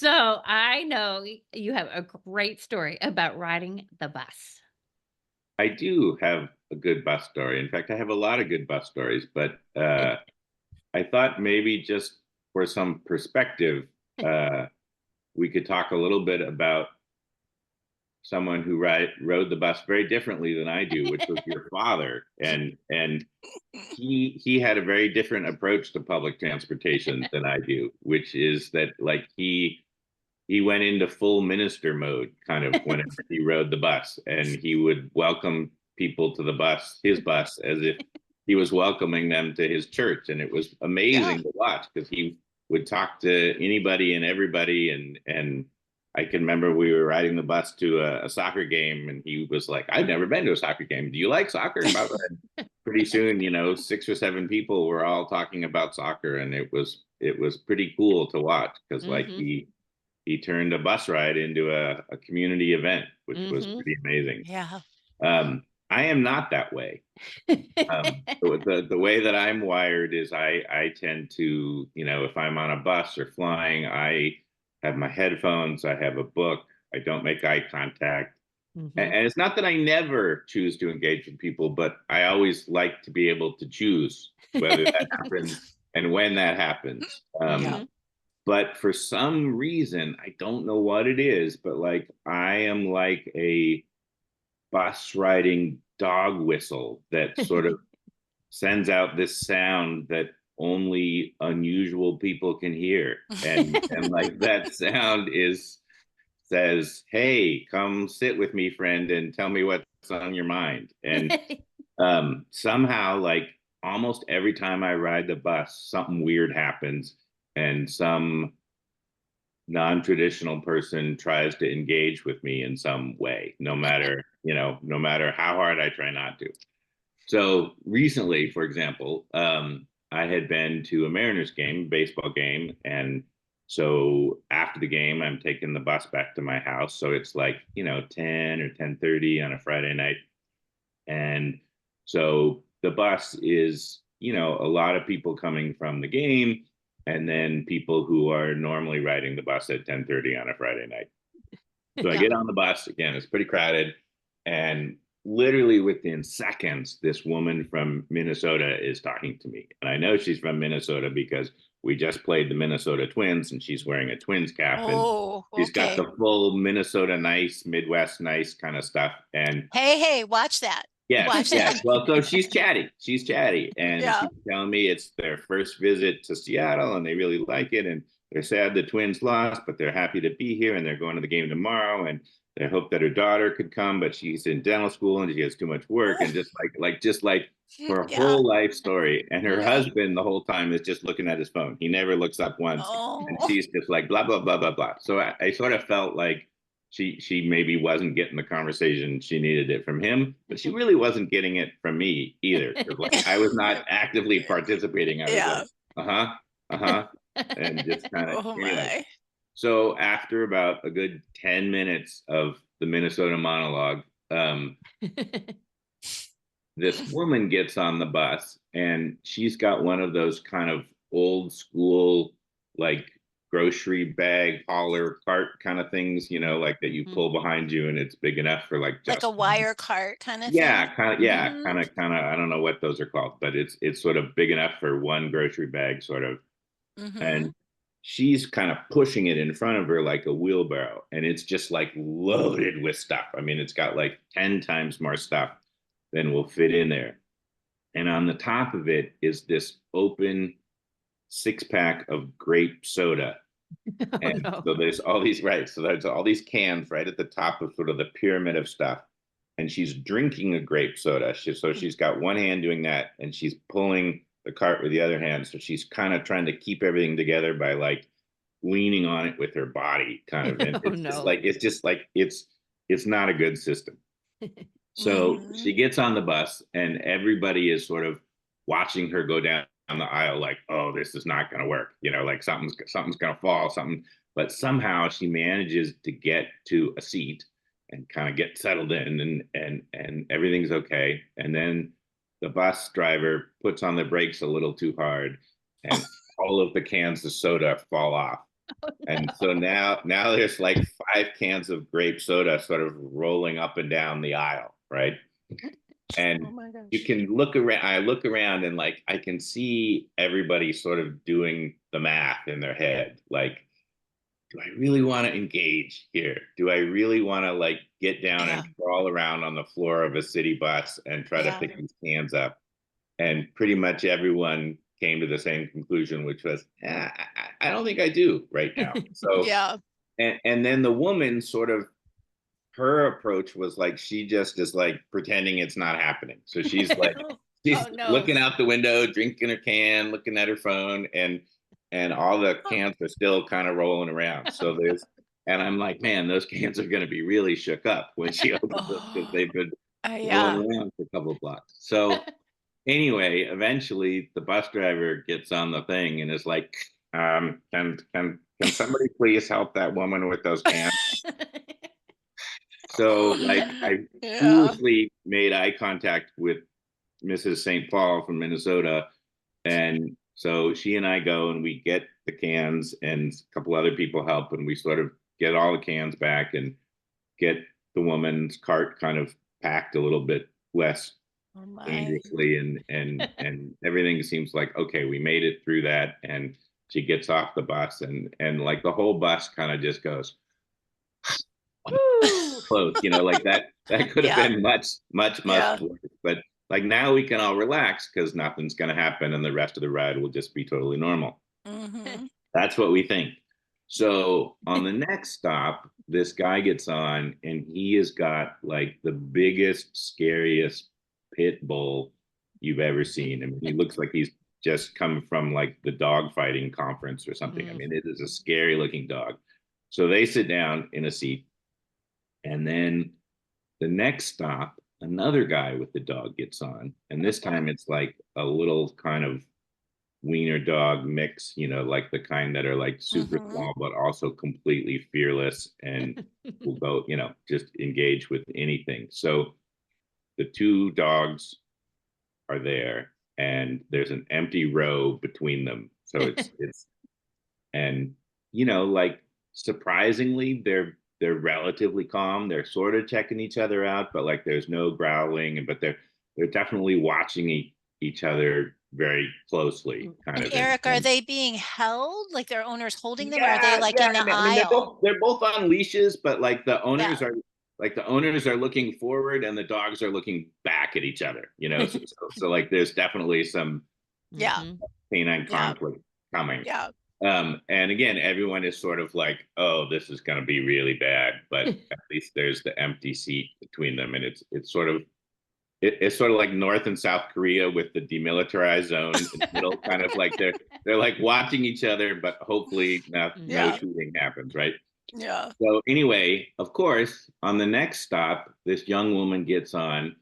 So I know you have a great story about riding the bus. I do have a good bus story. In fact, I have a lot of good bus stories, but I thought maybe just for some perspective, uh, we could talk a little bit about someone who rode the bus very differently than I do, which was your father. And he had a very different approach to public transportation than I do, which is that like he went into full minister mode kind of whenever he rode the bus, and he would welcome people to the bus, his bus, as if he was welcoming them to his church. And it was Yeah. amazing to watch because he would talk to anybody and everybody. And I can remember we were riding the bus to a soccer game, and he was like, I've never been to a soccer game. Do you like soccer? Pretty soon, 6 or 7 people were all talking about soccer, and it was pretty cool to watch because like Mhm. he turned a bus ride into a community event, which was Mhm. pretty amazing. Yeah. I am not that way. The way that I'm wired is I tend to, if I'm on a bus or flying, I have my headphones, I have a book, I don't make eye contact. Mhm. And it's not that I never choose to engage with people, but I always like to be able to choose whether that happens and when that happens. Yeah. Mhm. But for some reason, I don't know what it is, but like I am like a bus riding dog whistle that sort of sends out this sound that only unusual people can hear. And like that sound is says, "Hey, come sit with me, friend, and tell me what's on your mind." And somehow, like almost every time I ride the bus, something weird happens, and some non-traditional person tries to engage with me in some way, no matter how hard I try not to. So recently, for example, I had been to a Mariners game, baseball game, and so after the game, I'm taking the bus back to my house. So it's like 10 or 10:30 on a Friday night, and so the bus is a lot of people coming from the game, and then people who are normally riding the bus at 10:30 on a Friday night. So I Yeah. get on the bus again, it's pretty crowded. And literally within seconds, this woman from Minnesota is talking to me. And I know she's from Minnesota because we just played the Minnesota Twins and she's wearing a Twins cap and Oh, she's got okay. the full Minnesota nice, Midwest nice kind of stuff. And Hey, watch that. yes, Watch yes. that. Well, so she's chatty. She's chatty. And Yeah. she's telling me it's their first visit to Seattle and they really like it. And they're sad the Twins lost, but they're happy to be here and they're going to the game tomorrow. And they hope that her daughter could come, but she's in dental school and she has too much work. And just like her Yeah. whole life story. And her Yeah. husband the whole time is just looking at his phone. He never looks up once. And Oh. she's just like blah, blah, blah, blah, blah. So I sort of felt like she maybe wasn't getting the conversation she needed it from him, but she really wasn't getting it from me either. Because like I was not actively participating. I was like, Yeah. uh-huh, uh-huh. And just kind of Oh anyway. my. So after about a good 10 minutes of the Minnesota monologue, this woman gets on the bus and she's got one of those kind of old school like grocery bag hauler cart kind of things, like that you Mhm. pull behind you and it's big enough for like Like a just wire cart kind of thing. Mhm. yeah, kind of I don't know what those are called, but it's sort of big enough for one grocery bag sort of. Mm-hmm. And she's kind of pushing it in front of her like a wheelbarrow and it's just like loaded with stuff. I mean, it's got like 10 times more stuff than will fit in there. And on the top of it is this open 6 pack of grape soda. Oh, And no. so there's all these, right? So there's all these cans right at the top of sort of the pyramid of stuff. And she's drinking a grape soda. So she's got one hand doing that and she's pulling the cart with the other hand. So she's kind of trying to keep everything together by like leaning on it with her body, kind of. And Oh, no. it's not a good system. So Mm-hmm. she gets on the bus, and everybody is sort of watching her go down the aisle, like, "Oh, this is not going to work." Like something's going to fall, something. But somehow she manages to get to a seat and kind of get settled in, and everything's okay. And then the bus driver puts on the brakes a little too hard, and all of the cans of soda fall off. And so now there's like 5 cans of grape soda sort of rolling up and down the aisle, right? And Oh my you gosh. can look around. I look around and like I can see everybody sort of doing the math in their head. Like, do I really want to engage here? Do I really want to like get down Yeah. and crawl around on the floor of a city bus and try to Yeah. pick these cans up? And pretty much everyone came to the same conclusion, which was, I don't think I do right now. So, Yeah. and then the woman sort of, her approach was like she just is like pretending it's not happening. So she's like she's Oh, no. looking out the window, drinking her can, looking at her phone, and all the cans are still kind of rolling around. So there's and I'm like, man, those cans are going to be really shook up when she opens them because Oh, they've been rolling yeah. around for a couple of blocks. So anyway, eventually the bus driver gets on the thing and is like, can somebody please help that woman with those cans? So like I Yeah. foolishly made eye contact with Mrs. St. Paul from Minnesota. And so she and I go and we get the cans and a couple other people help and we sort of get all the cans back and get the woman's cart kind of packed a little bit less Oh my. dangerously and everything seems like okay, we made it through that and she gets off the bus and like the whole bus kind of just goes Woo. close, like that could have Yeah. been much Yeah. worse. But like now we can all relax because nothing's gonna happen and the rest of the ride will just be totally normal. Mm-hmm. That's what we think. So on the next stop, this guy gets on and he has got like the biggest, scariest pit bull you've ever seen. I mean, he looks like he's just come from like the dog fighting conference or something. I mean, it is a scary looking dog. So they sit down in a seat. And then the next stop, another guy with the dog gets on. And this time it's like a little kind of wiener dog mix, like the kind that are like super Mm-hmm. small, but also completely fearless and will go, just engage with anything. So the two dogs are there and there's an empty row between them. So and like surprisingly, they're relatively calm. They're sort of checking each other out, but like there's no growling, but they're definitely watching each other very closely, kind And of. Eric, are they being held? Like their owners holding them? Or are they Yeah, like yeah. in the I mean, aisle? they're both on leashes, but like Yeah. the owners are looking forward and the dogs are looking back at each other. So like there's definitely some Yeah. canine Yeah. conflict coming. Yeah. And again, everyone is sort of like, oh, this is going to be really bad, but at least there's the empty seat between them, and it's sort of like North and South Korea with the demilitarized zone in the middle, kind of like they're like watching each other, but hopefully no Yeah. shooting happens, right? Yeah. So anyway, of course, on the next stop, this young woman gets on,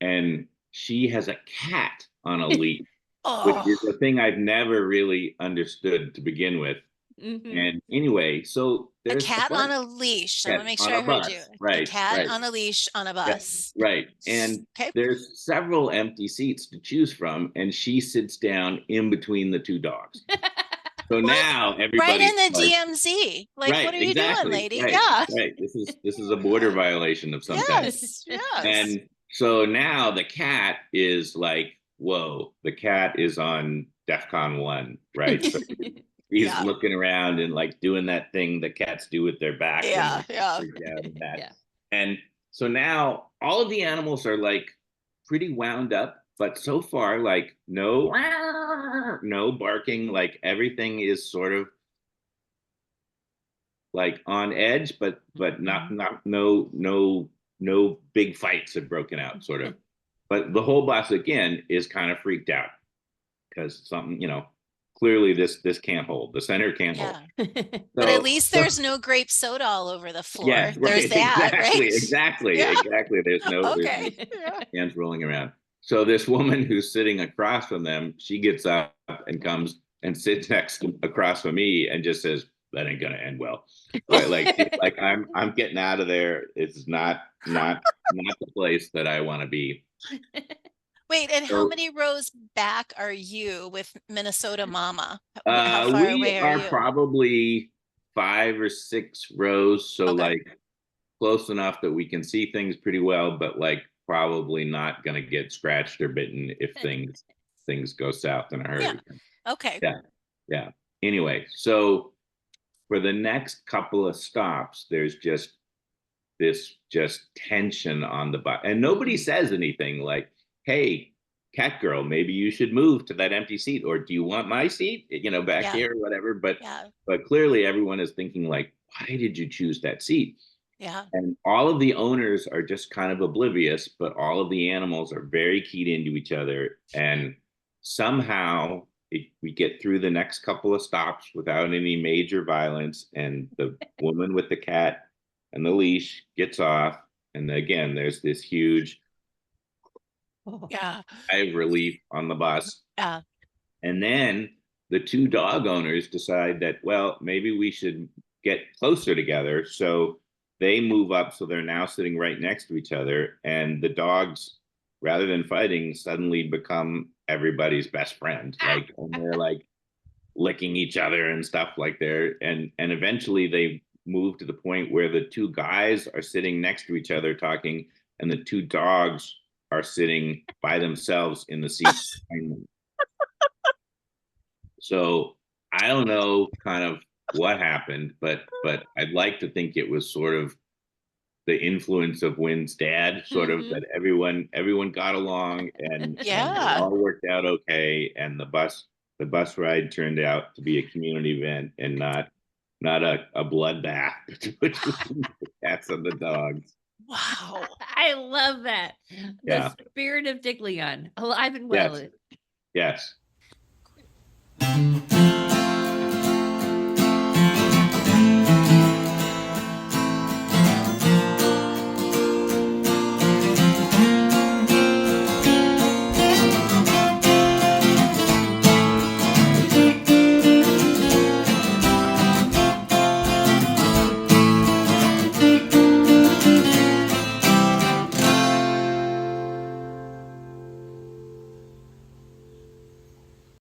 and she has a cat on a leash, which Oh, is a thing I've never really understood to begin with. And anyway, so a there's a cat bunch on a leash. I of want to cats make on sure a I heard you. bus, A right, cat right, on a leash on a yeah, bus. right. And Okay. there's several empty seats to choose from, and she sits down in between the two dogs. So What? now Right everybody's in the like, DMZ. Like, right, what are you doing, exactly, lady? right, Yeah. right. This is a border violation of some kind. Yes. Yes. And so now the cat is like, whoa, the cat is on DEFCON 1, right? So he's Yeah. looking around and like doing that thing that cats do with their back when Yeah. they Yeah. freak out and that. Yeah. And so now all of the animals are like pretty wound up, but so far, like no barking, like everything is sort of like on edge, but not no big fights have broken out, sort of. But the whole bus again is kind of freaked out because something, clearly this can't hold. The center can't hold. Yeah. But at So least there's no grape soda all over the floor. yes, There's right, that, right? exactly. Yeah. There's no Okay. Yeah. hands rolling around. So this woman who's sitting across from them, she gets up and comes and sits across from me and just says, "That ain't gonna end well." Right? Like I'm getting out of there. It's not the place that I want to be. Wait, and how So many rows back are you with Minnesota Mama? How far we away are are you? probably 5 or 6 rows, so Okay. like close enough that we can see things pretty well, but like probably not going to get scratched or bitten if things go south in a Yeah. hurry. Okay. Yeah. Yeah. Anyway, so for the next couple of stops, there's just this just tension on the bus, and nobody says anything like, "Hey, cat girl, maybe you should move to that empty seat," or "Do you want my seat? You know, back Yeah. here," or whatever. Yeah. But clearly, everyone is thinking like, "Why did you choose that seat?" Yeah. And all of the owners are just kind of oblivious, but all of the animals are very keyed into each other. And somehow we get through the next couple of stops without any major violence. And the woman with the cat and the leash gets off. And again, there's this huge Oh. Yeah. sigh of relief on the bus. Yeah. And then the 2 dog owners decide that, well, maybe we should get closer together. So they move up. So they're now sitting right next to each other. And the dogs, rather than fighting, suddenly become everybody's best friend. Like, and they're like licking each other and stuff like there. And eventually they move to the point where the 2 guys are sitting next to each other talking, and the 2 dogs are sitting by themselves in the seats behind them. So I don't know kind of what happened, but I'd like to think it was sort of the influence of Wynne's dad, sort of that everyone got along and it Yeah. all worked out okay, and the bus ride turned out to be a community event and not a bloodbath between the cats and the dogs. Wow. I love that. The Yeah. spirit of Dick Leon, alive and Yes. well. Yes.